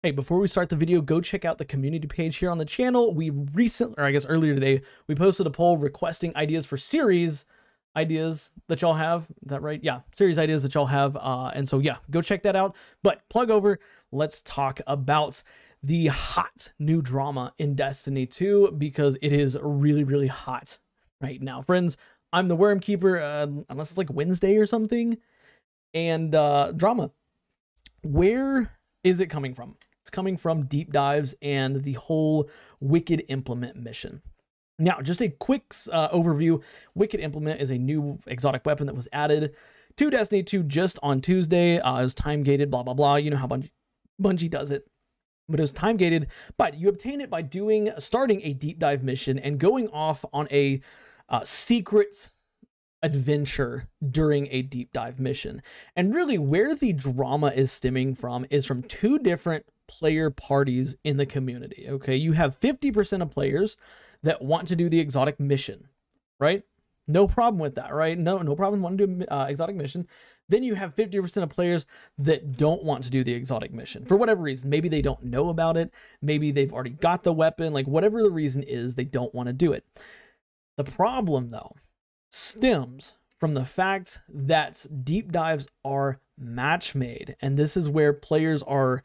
Hey, before we start the video, go check out the community page here on the channel. We recently, or I guess earlier today, we posted a poll requesting ideas for series ideas that y'all have. Is that right? Yeah, series ideas that y'all have. And so, yeah, go check that out. But plug over, let's talk about the hot new drama in Destiny 2 because it is really, really hot right now. Friends, I'm the Worm Keeper, unless it's like Wednesday or something. And drama, where is it coming from? It's coming from deep dives and the whole Wicked Implement mission. Now, just a quick overview. Wicked Implement is a new exotic weapon that was added to Destiny 2 just on Tuesday. It was time gated, blah, blah, blah. You know how Bungie does it. But it was time gated, but you obtain it by starting a deep dive mission and going off on a secret adventure during a deep dive mission. And really where the drama is stemming from is from two different player parties in the community. Okay, you have 50% of players that want to do the exotic mission, right? No problem with that, right? No problem wanting to do exotic mission. Then you have 50% of players that don't want to do the exotic mission for whatever reason. Maybe they don't know about it. Maybe they've already got the weapon. Like whatever the reason is, they don't want to do it. The problem though stems from the fact that deep dives are match made. And this is where players are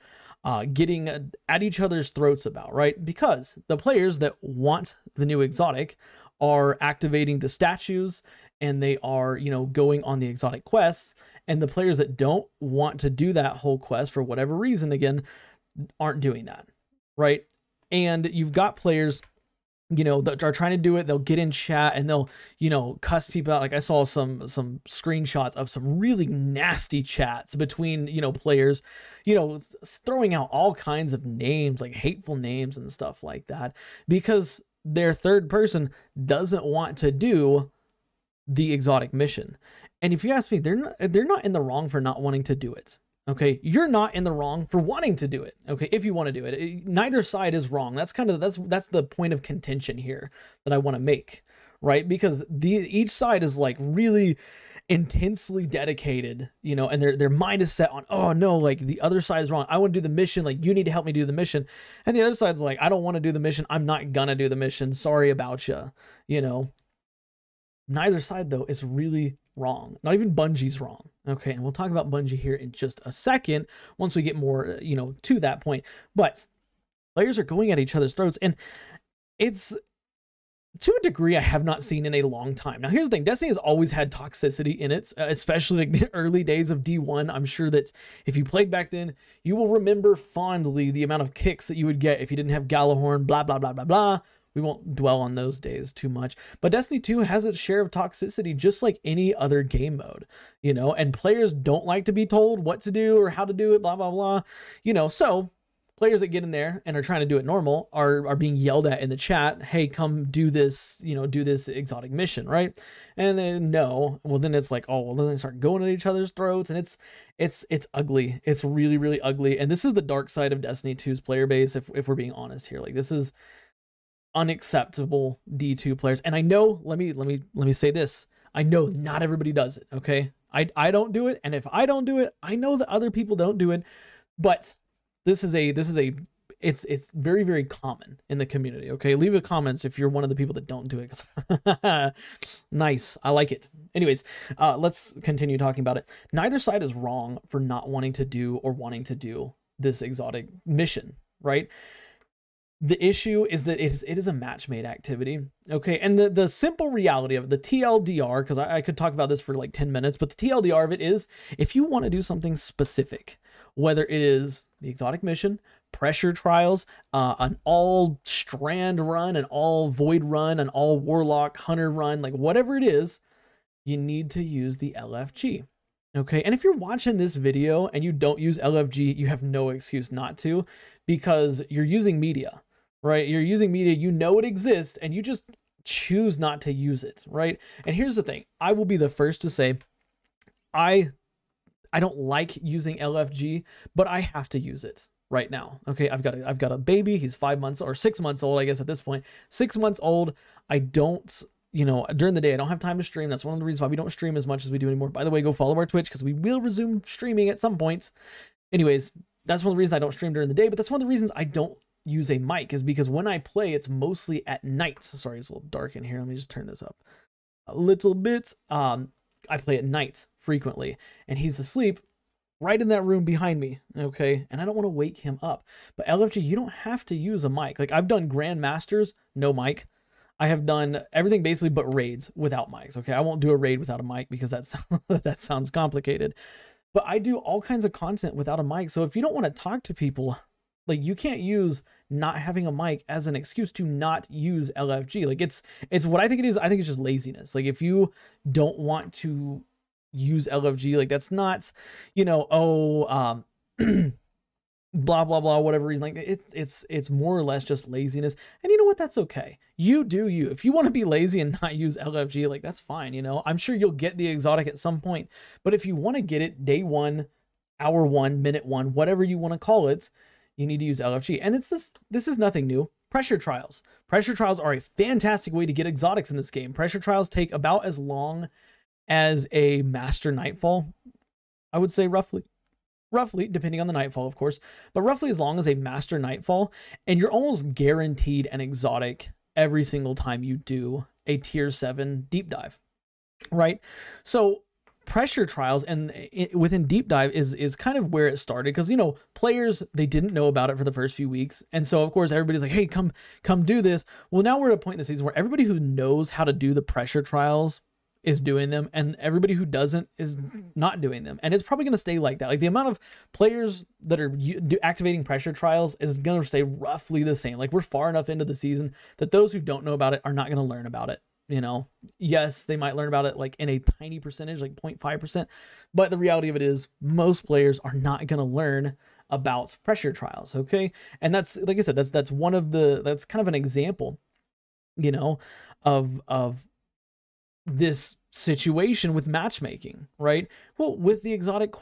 getting at each other's throats about, right? Because the players that want the new exotic are activating the statues and they are, you know, going on the exotic quests. And the players that don't want to do that whole quest for whatever reason, again, aren't doing that, right? And you've got players, you know, that are trying to do it. They'll get in chat and they'll, you know, cuss people out. Like I saw some screenshots of some really nasty chats between, you know, players, you know, throwing out all kinds of names, like hateful names and stuff like that, because their third person doesn't want to do the exotic mission. And if you ask me, they're not in the wrong for not wanting to do it. Okay, you're not in the wrong for wanting to do it. Okay, if you want to do it, neither side is wrong. That's kind of that's the point of contention here that I want to make, right? Because each side is like really intensely dedicated, you know, and their mind is set on, oh no, like the other side is wrong. I want to do the mission. Like you need to help me do the mission, and the other side's like, I don't want to do the mission. I'm not gonna do the mission. Sorry about you. You know, neither side though is really wrong. Not even Bungie's wrong. Okay, and we'll talk about Bungie here in just a second once we get more, you know, to that point. But players are going at each other's throats, and it's to a degree I have not seen in a long time. Now, here's the thing. Destiny has always had toxicity in it, especially like the early days of D1. I'm sure that if you played back then, you will remember fondly the amount of kicks that you would get if you didn't have Gjallarhorn, blah, blah, blah, blah, blah. We won't dwell on those days too much, but Destiny 2 has its share of toxicity just like any other game mode, you know, and players don't like to be told what to do or how to do it, blah, blah, blah, you know, so players that get in there and are trying to do it normal are being yelled at in the chat. Hey, come do this, you know, do this exotic mission, right? And then no, well then it's like, oh, well then they start going at each other's throats, and it's ugly. It's really, really ugly. And this is the dark side of Destiny 2's player base, if we're being honest here. Like this is unacceptable D2 players. And I know, let me say this. I know not everybody does it, okay? I don't do it, and if I don't do it, I know that other people don't do it, but it's very, very common in the community, okay? Leave a comments if you're one of the people that don't do it. Nice, I like it. Anyways, let's continue talking about it. Neither side is wrong for not wanting to do or wanting to do this exotic mission, right? The issue is that it is a match-made activity, okay? And the simple reality of it, the TLDR, because I could talk about this for like 10 minutes, but the TLDR of it is, if you want to do something specific, whether it is the exotic mission, pressure trials, an all strand run, an all void run, an all warlock hunter run, like whatever it is, you need to use the LFG. Okay, and if you're watching this video and you don't use LFG, you have no excuse not to, because you're using media, right? You're using media, you know it exists, and you just choose not to use it, right? And here's the thing. I will be the first to say, I don't like using LFG, but I have to use it right now. Okay, I've got a baby. He's 5 months or 6 months old, I guess at this point. 6 months old. I don't, you know, during the day, I don't have time to stream. That's one of the reasons why we don't stream as much as we do anymore. By the way, go follow our Twitch because we will resume streaming at some point. Anyways, That's one of the reasons I don't stream during the day, but that's one of the reasons I don't use a mic, is because when I play, it's mostly at night. Sorry, it's a little dark in here. Let me just turn this up a little bit. I play at night frequently, and he's asleep right in that room behind me, okay? And I don't want to wake him up. But LFG, you don't have to use a mic. Like, I've done Grandmasters, no mic. I have done everything basically but raids without mics, okay? I won't do a raid without a mic because that sounds complicated. But I do all kinds of content without a mic. So if you don't want to talk to people, like, you can't use not having a mic as an excuse to not use LFG. Like, it's what I think it is. I think it's just laziness. Like, if you don't want to use LFG, like, that's not, you know, blah blah blah, whatever reason. Like, it's more or less just laziness. And you know what, that's okay. You do you. If you want to be lazy and not use LFG, like, that's fine. You know, I'm sure you'll get the exotic at some point, but if you want to get it day 1, hour 1, minute 1, whatever you want to call it, you need to use LFG. And it's this is nothing new. Pressure trials are a fantastic way to get exotics in this game. Pressure trials take about as long as a master nightfall, I would say, roughly, depending on the nightfall, of course, but roughly as long as a master nightfall, and you're almost guaranteed an exotic every single time you do a tier 7 deep dive, right? So pressure trials and within deep dive is kind of where it started, because, you know, players, they didn't know about it for the first few weeks, and so of course everybody's like, hey, come do this. Well, now we're at a point in the season where everybody who knows how to do the pressure trials is doing them, and everybody who doesn't is not doing them. And it's probably going to stay like that. Like, the amount of players that are activating pressure trials is going to stay roughly the same. Like, we're far enough into the season that those who don't know about it are not going to learn about it. You know, yes, they might learn about it like in a tiny percentage, like 0.5%, but the reality of it is most players are not going to learn about pressure trials. Okay. And that's, like I said, that's one of that's kind of an example, you know, of this situation with matchmaking, right? Well, with the exotic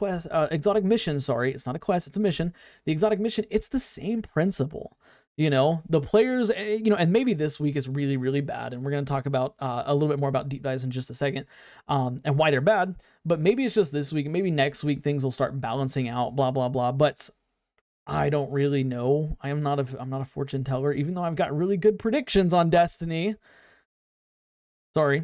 mission, sorry, it's not a quest, it's a mission. The exotic mission, it's the same principle. You know, the players, you know, and maybe this week is really, really bad, and we're going to talk about a little bit more about deep dives in just a second, and why they're bad. But maybe it's just this week, and maybe next week things will start balancing out, blah blah blah. But I don't really know. I'm not a fortune teller, even though I've got really good predictions on Destiny. Sorry.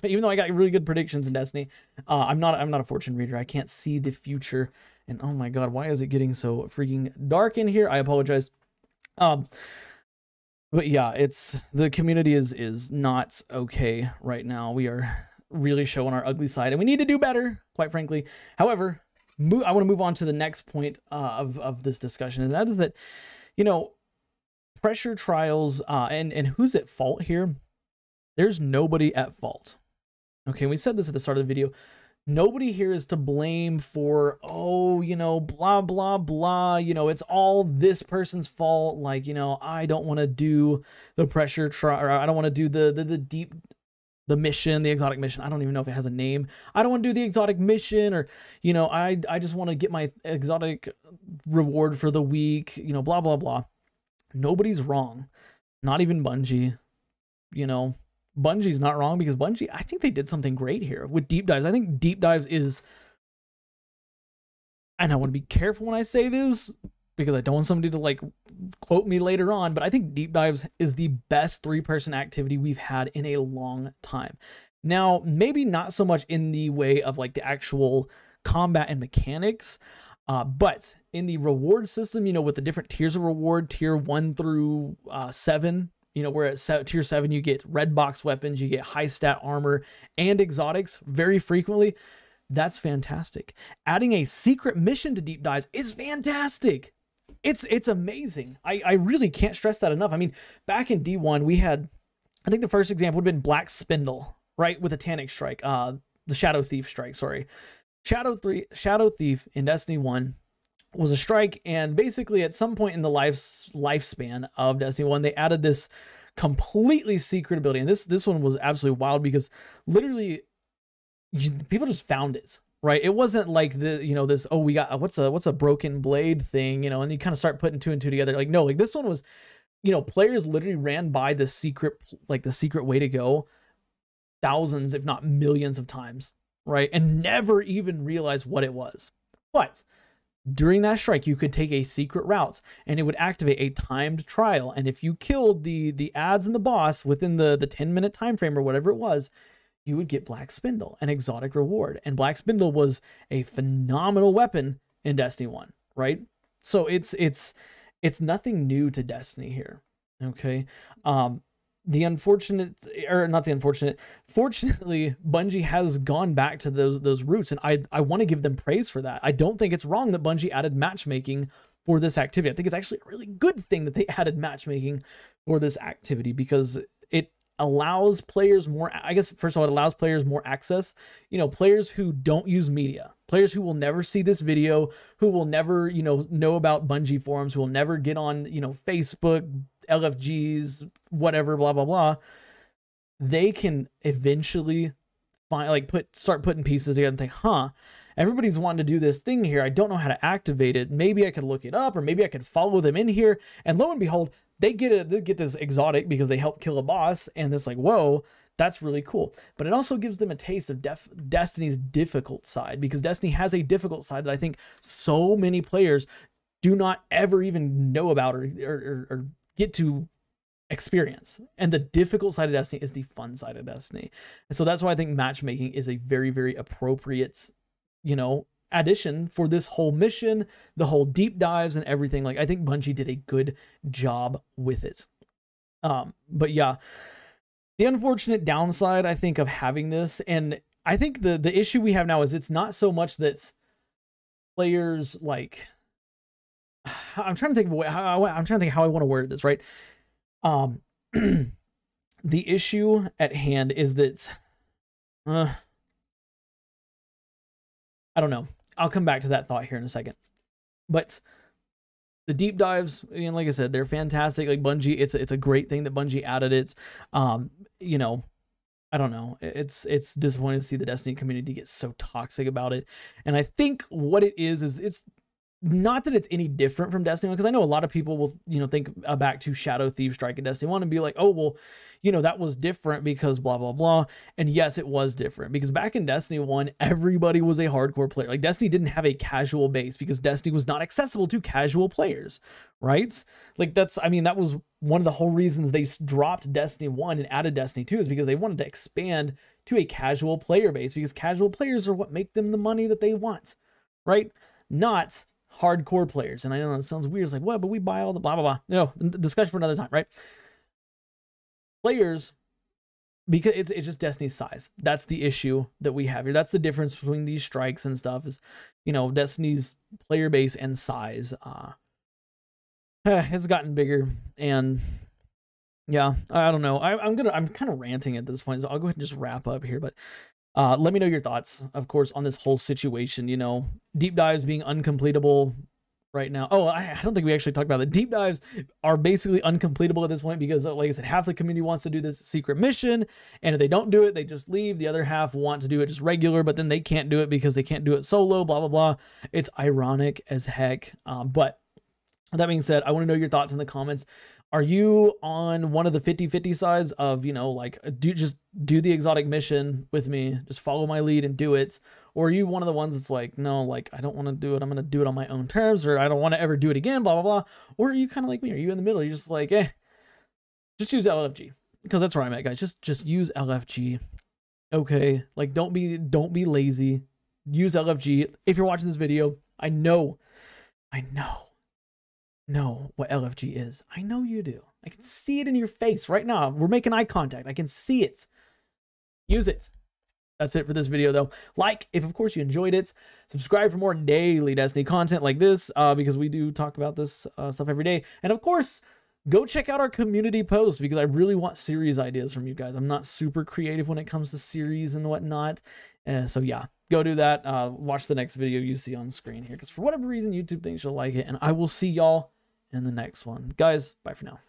Even though I got really good predictions in Destiny, I'm not a fortune reader. I can't see the future. And oh my god, why is it getting so freaking dark in here? I apologize. But yeah, it's, the community is not okay right now. We are really showing our ugly side, and we need to do better, quite frankly. However, I want to move on to the next point of this discussion, and that is that, you know, pressure trials, and who's at fault here? There's nobody at fault. Okay, we said this at the start of the video. Nobody here is to blame for, oh, you know, blah, blah, blah. You know, it's all this person's fault. Like, you know, I don't want to do the pressure trial, or I don't want to do the mission, the exotic mission. I don't even know if it has a name. I don't want to do the exotic mission, or, you know, I just want to get my exotic reward for the week, you know, blah, blah, blah. Nobody's wrong. Not even Bungie, you know. Bungie's not wrong, because Bungie, I think they did something great here with deep dives. I think deep dives is, and I want to be careful when I say this because I don't want somebody to like quote me later on, but I think deep dives is the best 3-person activity we've had in a long time. Now, maybe not so much in the way of like the actual combat and mechanics, but in the reward system, you know, with the different tiers of reward, tier 1 through 7, you know, where at tier 7, you get red box weapons, you get high stat armor and exotics very frequently. That's fantastic. Adding a secret mission to deep dives is fantastic. It's amazing. I really can't stress that enough. I mean, back in D1, we had, I think the first example would have been Black Spindle, right? With a Tanic strike, the Shadow Thief strike, sorry. Shadow Thief in Destiny 1 was a strike, and basically at some point in the lifespan of Destiny 1, they added this completely secret ability, and this one was absolutely wild, because literally people just found it, right? It wasn't like the, you know, this, oh, we got what's a broken blade thing, you know, and you kind of start putting 2 and 2 together. Like, no, like this one was, you know, players literally ran by the secret way to go thousands, if not millions of times, right? And never even realized what it was. But during that strike, you could take a secret route and it would activate a timed trial. And if you killed the ads and the boss within the 10-minute time frame or whatever it was, you would get Black Spindle, an exotic reward. And Black Spindle was a phenomenal weapon in Destiny 1, right? So it's nothing new to Destiny here. Okay. The unfortunate, or not the unfortunate, fortunately, Bungie has gone back to those roots, and I want to give them praise for that. I don't think it's wrong that Bungie added matchmaking for this activity. I think it's actually a really good thing that they added matchmaking for this activity, because it allows players more, I guess, first of all, it allows players more access. You know, players who don't use media, players who will never see this video, who will never, you know about Bungie forums, who will never get on, you know, Facebook, LFGs, whatever, blah, blah, blah. They can eventually start putting pieces together and think, huh, everybody's wanting to do this thing here. I don't know how to activate it. Maybe I could look it up, or maybe I could follow them in here. And lo and behold, they get this exotic because they help kill a boss, and it's like, whoa, that's really cool. But it also gives them a taste of Destiny's difficult side, because Destiny has a difficult side that I think so many players do not ever even know about or get to experience. And the difficult side of Destiny is the fun side of Destiny. And so that's why I think matchmaking is a very, very appropriate, you know, addition for this whole mission, the whole deep dives and everything. Like, I think Bungie did a good job with it. But yeah, the unfortunate downside, I think, of having this, and I think the issue we have now is it's not so much that players, like, I'm trying to think of how I want to word this, right? The issue at hand is that I don't know. I'll come back to that thought here in a second. But the deep dives, and like I said, they're fantastic. Like, Bungie, it's a great thing that Bungie added it. You know, I don't know. It's disappointing to see the Destiny community get so toxic about it. And I think what it is it's not that it's any different from Destiny 1, because I know a lot of people will, you know, think back to Shadow Thief Strike in Destiny 1 and be like, oh, well, you know, that was different because blah, blah, blah. And yes, it was different, because back in Destiny 1, everybody was a hardcore player. Like, Destiny didn't have a casual base because Destiny was not accessible to casual players, right? Like, I mean, that was one of the whole reasons they dropped Destiny 1 and added Destiny 2, is because they wanted to expand to a casual player base, because casual players are what make them the money that they want, right? Not hardcore players. And I know that sounds weird. It's like, what? But we buy all the blah, blah, blah. No, discussion for another time, right? Players, because it's just Destiny's size. That's the issue that we have here. That's the difference between these strikes and stuff, is, you know, Destiny's player base and size has gotten bigger. And yeah, I don't know. I'm kind of ranting at this point, so I'll go ahead and just wrap up here. But let me know your thoughts, of course, on this whole situation. You know, deep dives being uncompletable right now. Oh, I don't think we actually talked about it. Deep dives are basically uncompletable at this point, because, like I said, half the community wants to do this secret mission, and if they don't do it, they just leave. The other half want to do it just regular, but then they can't do it because they can't do it solo, blah, blah, blah. It's ironic as heck. But that being said, I want to know your thoughts in the comments. Are you on one of the 50-50 sides of, you know, like, just do the exotic mission with me, just follow my lead and do it? Or are you one of the ones that's like, no, like, I don't want to do it, I'm going to do it on my own terms, or I don't want to ever do it again, blah, blah, blah? Or are you kind of like me? Are you in the middle? You're just like, just use LFG, because that's where I'm at, guys. Just use LFG. Okay, like, don't be lazy. Use LFG. If you're watching this video, I know what LFG is. I know you do. I can see it in your face right now. We're making eye contact. I can see it. Use it. That's it for this video, though. Like, if of course you enjoyed it. Subscribe for more daily Destiny content like this, because we do talk about this stuff every day. And of course, go check out our community post, because I really want series ideas from you guys. I'm not super creative when it comes to series and whatnot. So yeah, go do that. Watch the next video you see on screen here, because for whatever reason, YouTube thinks you'll like it. And I will see y'all in the next one. Guys, bye for now.